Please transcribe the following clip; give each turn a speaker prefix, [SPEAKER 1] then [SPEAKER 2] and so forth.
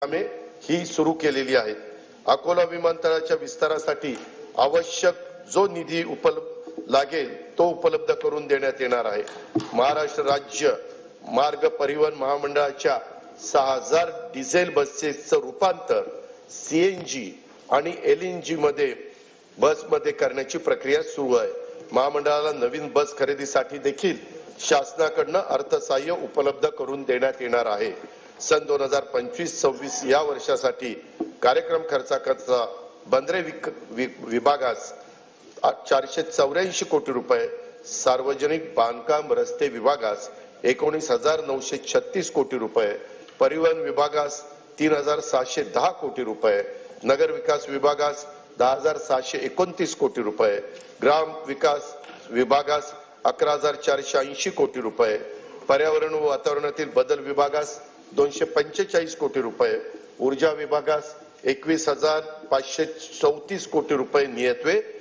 [SPEAKER 1] कामे ही सुरू केलेली आहेत। अकोला विमानतळाच्या विस्तारासाठी आवश्यक जो निधी लागेल तो उपलब्ध करून देण्यात येणार आहे। महाराष्ट्र राज्य मार्ग परिवहन महामंडळाच्या 6000 डिझेल बसेसचं रूपांतर सीएनजी आणि एलएनजी बसमध्ये करण्याची प्रक्रिया सुरू आहे। महामंडळाला नवीन बस खरेदीसाठी देखील शासनाकडून अर्थसहाय्य उपलब्ध करून देण्यात येणार आहे। सन 2025-26 या वर्षासाठी कार्यक्रम खर्चाकरता बंदरे विभागास 484 कोटी रुपये, सार्वजनिक बांधकाम रस्ते विभागास 19,936 कोटी रुपये, परिवहन विभागास 3,710 कोटी रुपये, नगर विकास विभागास 10,729 कोटी रुपये, ग्राम विकास विभागास 11,480 कोटी रुपये, पर्यावरण व वातावरणातील बदल विभागास 245 कोटी रुपये, ऊर्जा विभागास 21,534 कोटी रुपये नियतवे